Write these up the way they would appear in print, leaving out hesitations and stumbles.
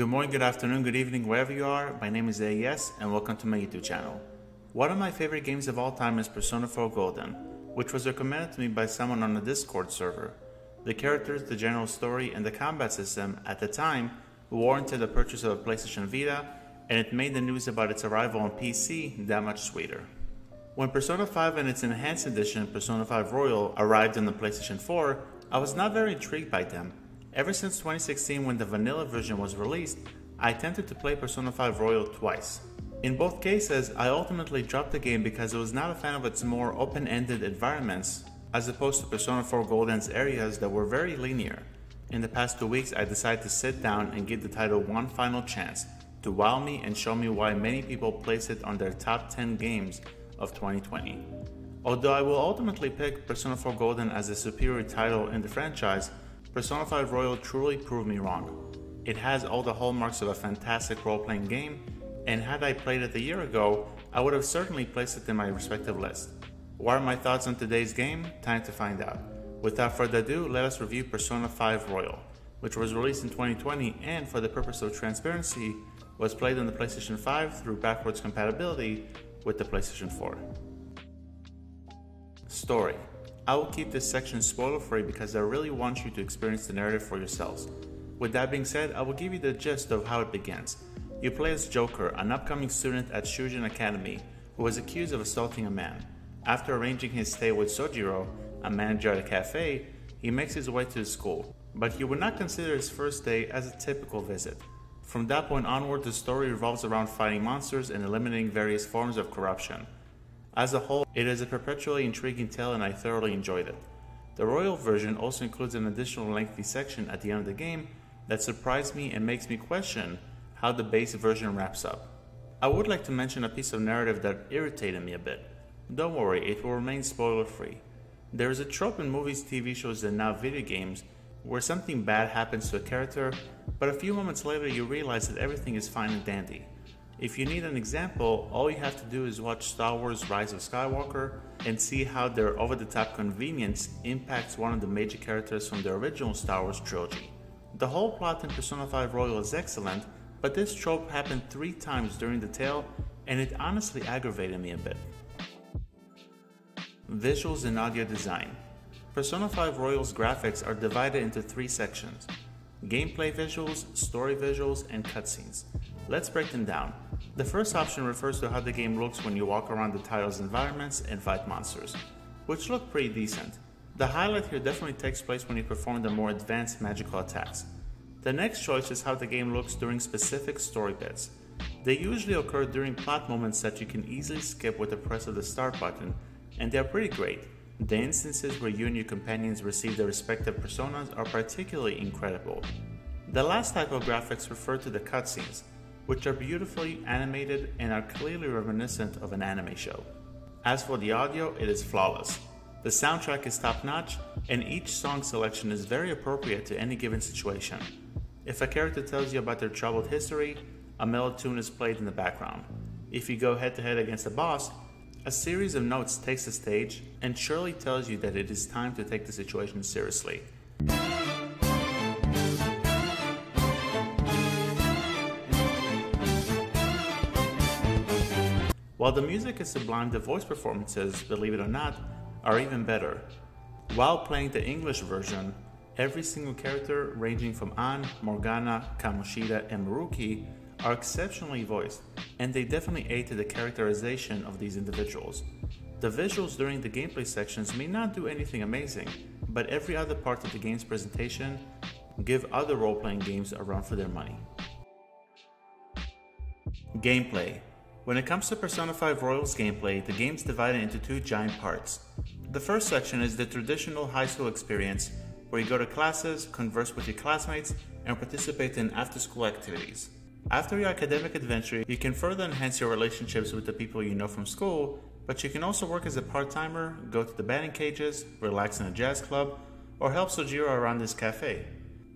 Good morning, good afternoon, good evening, wherever you are. My name is AES and welcome to my YouTube channel. One of my favorite games of all time is Persona 4 Golden, which was recommended to me by someone on a Discord server. The characters, the general story, and the combat system at the time warranted the purchase of a PlayStation Vita, and it made the news about its arrival on PC that much sweeter. When Persona 5 and its enhanced edition, Persona 5 Royal, arrived on the PlayStation 4, I was not very intrigued by them. Ever since 2016 when the vanilla version was released, I attempted to play Persona 5 Royal twice. In both cases, I ultimately dropped the game because I was not a fan of its more open-ended environments, as opposed to Persona 4 Golden's areas that were very linear. In the past 2 weeks, I decided to sit down and give the title one final chance to wow me and show me why many people place it on their top 10 games of 2020. Although I will ultimately pick Persona 4 Golden as a superior title in the franchise, Persona 5 Royal truly proved me wrong. It has all the hallmarks of a fantastic role-playing game, and had I played it a year ago, I would have certainly placed it in my respective list. What are my thoughts on today's game? Time to find out. Without further ado, let us review Persona 5 Royal, which was released in 2020 and, for the purpose of transparency, was played on the PlayStation 5 through backwards compatibility with the PlayStation 4. Story. I will keep this section spoiler-free because I really want you to experience the narrative for yourselves. With that being said, I will give you the gist of how it begins. You play as Joker, an upcoming student at Shujin Academy who was accused of assaulting a man. After arranging his stay with Sojiro, a manager at a cafe, he makes his way to the school. But you would not consider his first day as a typical visit. From that point onward, the story revolves around fighting monsters and eliminating various forms of corruption. As a whole, it is a perpetually intriguing tale and I thoroughly enjoyed it. The Royal version also includes an additional lengthy section at the end of the game that surprised me and makes me question how the base version wraps up. I would like to mention a piece of narrative that irritated me a bit. Don't worry, it will remain spoiler-free. There is a trope in movies, TV shows, and now video games where something bad happens to a character, but a few moments later you realize that everything is fine and dandy. If you need an example, all you have to do is watch Star Wars Rise of Skywalker and see how their over-the-top convenience impacts one of the major characters from the original Star Wars trilogy. The whole plot in Persona 5 Royal is excellent, but this trope happened 3 times during the tale and it honestly aggravated me a bit. Visuals and audio design. Persona 5 Royal's graphics are divided into 3 sections: gameplay visuals, story visuals, and cutscenes. Let's break them down. The first option refers to how the game looks when you walk around the title's environments and fight monsters, which look pretty decent. The highlight here definitely takes place when you perform the more advanced magical attacks. The next choice is how the game looks during specific story bits. They usually occur during plot moments that you can easily skip with the press of the start button, and they are pretty great. The instances where you and your companions receive their respective personas are particularly incredible. The last type of graphics refer to the cutscenes, which are beautifully animated and are clearly reminiscent of an anime show. As for the audio, it is flawless. The soundtrack is top-notch, and each song selection is very appropriate to any given situation. If a character tells you about their troubled history, a mellow tune is played in the background. If you go head-to-head against a boss, a series of notes takes the stage and surely tells you that it is time to take the situation seriously. While the music is sublime, the voice performances, believe it or not, are even better. While playing the English version, every single character ranging from Anne, Morgana, Kamoshida, and Maruki are exceptionally voiced, and they definitely aid to the characterization of these individuals. The visuals during the gameplay sections may not do anything amazing, but every other part of the game's presentation give other role-playing games a run for their money. Gameplay. When it comes to Persona 5 Royal's gameplay, the game's divided into 2 giant parts. The first section is the traditional high school experience, where you go to classes, converse with your classmates, and participate in after-school activities. After your academic adventure, you can further enhance your relationships with the people you know from school, but you can also work as a part-timer, go to the batting cages, relax in a jazz club, or help Sojiro around his cafe.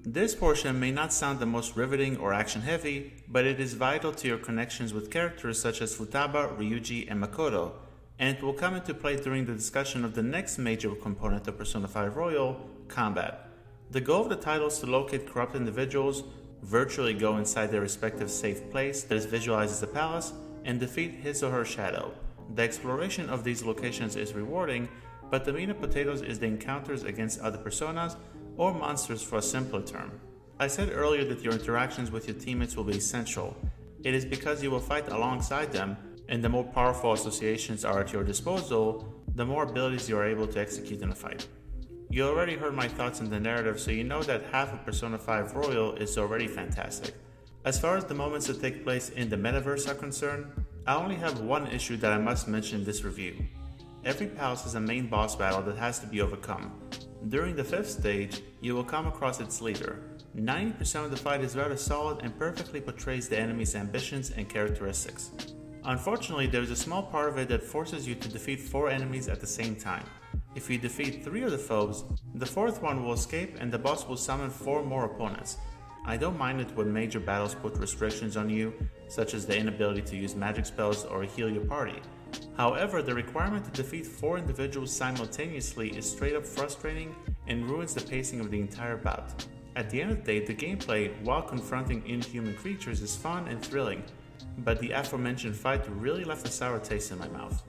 This portion may not sound the most riveting or action-heavy, but it is vital to your connections with characters such as Futaba, Ryuji, and Makoto, and it will come into play during the discussion of the next major component of Persona 5 Royal, combat. The goal of the title is to locate corrupt individuals virtually go inside their respective safe place that is visualized as a palace, and defeat his or her shadow. The exploration of these locations is rewarding, but the meat and potatoes is the encounters against other personas or monsters for a simpler term. I said earlier that your interactions with your teammates will be essential. It is because you will fight alongside them, and the more powerful associations are at your disposal, the more abilities you are able to execute in a fight. You already heard my thoughts on the narrative, so you know that half of Persona 5 Royal is already fantastic. As far as the moments that take place in the metaverse are concerned, I only have one issue that I must mention in this review. Every palace has a main boss battle that has to be overcome. During the 5th stage, you will come across its leader. 90% of the fight is rather solid and perfectly portrays the enemy's ambitions and characteristics. Unfortunately, there is a small part of it that forces you to defeat 4 enemies at the same time. If you defeat 3 of the foes, the 4th one will escape and the boss will summon 4 more opponents. I don't mind it when major battles put restrictions on you, such as the inability to use magic spells or heal your party. However, the requirement to defeat 4 individuals simultaneously is straight up frustrating and ruins the pacing of the entire bout. At the end of the day, the gameplay, while confronting inhuman creatures, is fun and thrilling, but the aforementioned fight really left a sour taste in my mouth.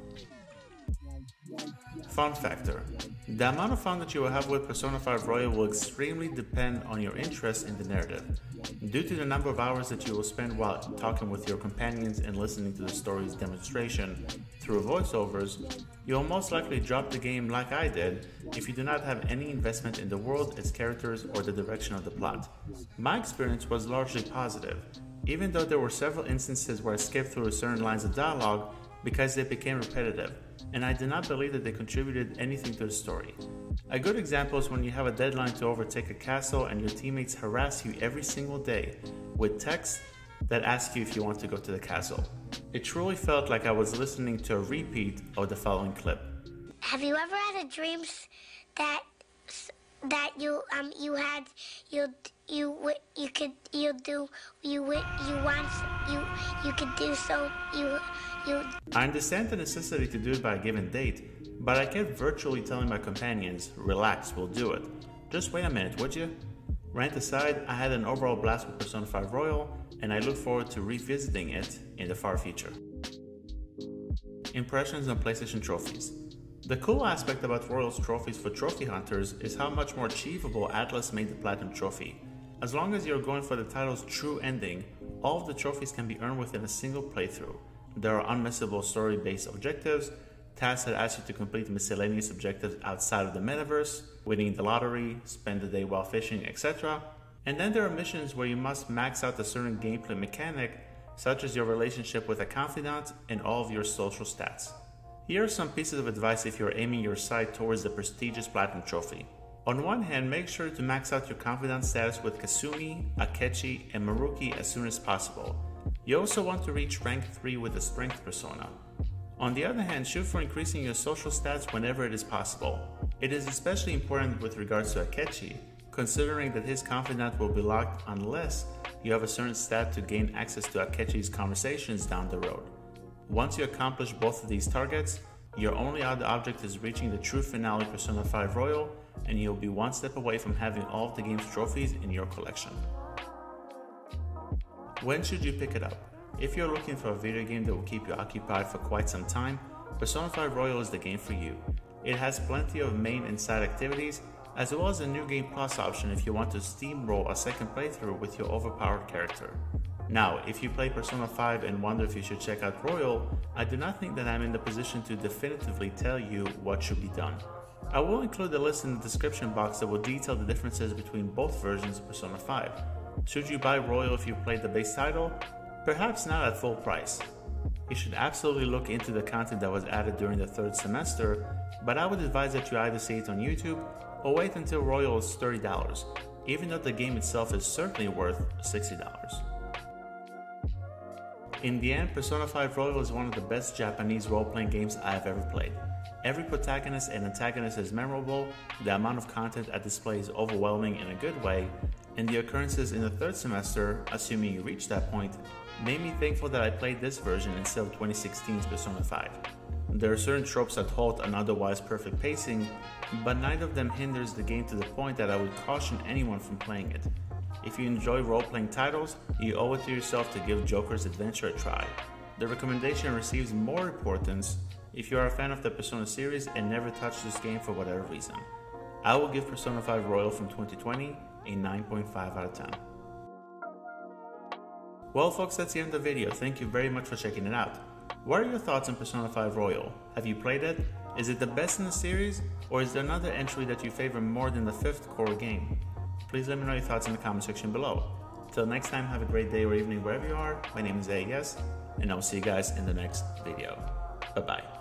Fun factor. The amount of fun that you will have with Persona 5 Royal will extremely depend on your interest in the narrative. Due to the number of hours that you will spend while talking with your companions and listening to the story's demonstration through voiceovers, you will most likely drop the game like I did if you do not have any investment in the world, its characters, or the direction of the plot. My experience was largely positive, even though there were several instances where I skipped through certain lines of dialogue because they became repetitive, and I did not believe that they contributed anything to the story. A good example is when you have a deadline to overtake a castle and your teammates harass you every single day with texts that ask you if you want to go to the castle. It truly felt like I was listening to a repeat of the following clip. Have you ever had a dream that you could do so I understand the necessity to do it by a given date, but I kept virtually telling my companions, relax, we'll do it. Just wait a minute, would you? Rant aside, I had an overall blast with Persona 5 Royal, and I look forward to revisiting it in the far future. Impressions on PlayStation trophies. The cool aspect about Royal's trophies for trophy hunters is how much more achievable Atlas made the Platinum Trophy. As long as you're going for the title's true ending, all of the trophies can be earned within a single playthrough. There are unmissable story-based objectives, tasks that ask you to complete miscellaneous objectives outside of the metaverse, winning the lottery, spend the day while fishing, etc. And then there are missions where you must max out a certain gameplay mechanic, such as your relationship with a confidant and all of your social stats. Here are some pieces of advice if you're aiming your sight towards the prestigious Platinum Trophy. On one hand, make sure to max out your confidant status with Kasumi, Akechi, and Maruki as soon as possible. You also want to reach rank 3 with the Strength persona. On the other hand, shoot for increasing your social stats whenever it is possible. It is especially important with regards to Akechi, considering that his confidant will be locked unless you have a certain stat to gain access to Akechi's conversations down the road. Once you accomplish both of these targets, your only other object is reaching the true finale Persona 5 Royal, and you'll be one step away from having all of the game's trophies in your collection. When should you pick it up? If you're looking for a video game that will keep you occupied for quite some time, Persona 5 Royal is the game for you. It has plenty of main and side activities, as well as a New Game Plus option if you want to steamroll a second playthrough with your overpowered character. Now, if you play Persona 5 and wonder if you should check out Royal, I do not think that I'm in the position to definitively tell you what should be done. I will include a list in the description box that will detail the differences between both versions of Persona 5. Should you buy Royal if you played the base title? Perhaps not at full price. You should absolutely look into the content that was added during the 3rd semester, but I would advise that you either see it on YouTube or wait until Royal is $30, even though the game itself is certainly worth $60. In the end, Persona 5 Royal is one of the best Japanese role-playing games I have ever played. Every protagonist and antagonist is memorable, the amount of content at display is overwhelming in a good way, and the occurrences in the 3rd semester, assuming you reach that point, made me thankful that I played this version instead of 2016's Persona 5. There are certain tropes that halt an otherwise perfect pacing, but neither of them hinders the game to the point that I would caution anyone from playing it. If you enjoy role-playing titles, you owe it to yourself to give Joker's Adventure a try. The recommendation receives more importance if you are a fan of the Persona series and never touched this game for whatever reason. I will give Persona 5 Royal from 2020 a 9.5 out of 10. Well folks, that's the end of the video. Thank you very much for checking it out. What are your thoughts on Persona 5 Royal? Have you played it? Is it the best in the series? Or is there another entry that you favor more than the 5th core game? Please let me know your thoughts in the comment section below. Till next time, have a great day or evening wherever you are. My name is AES, and I'll see you guys in the next video. Bye bye.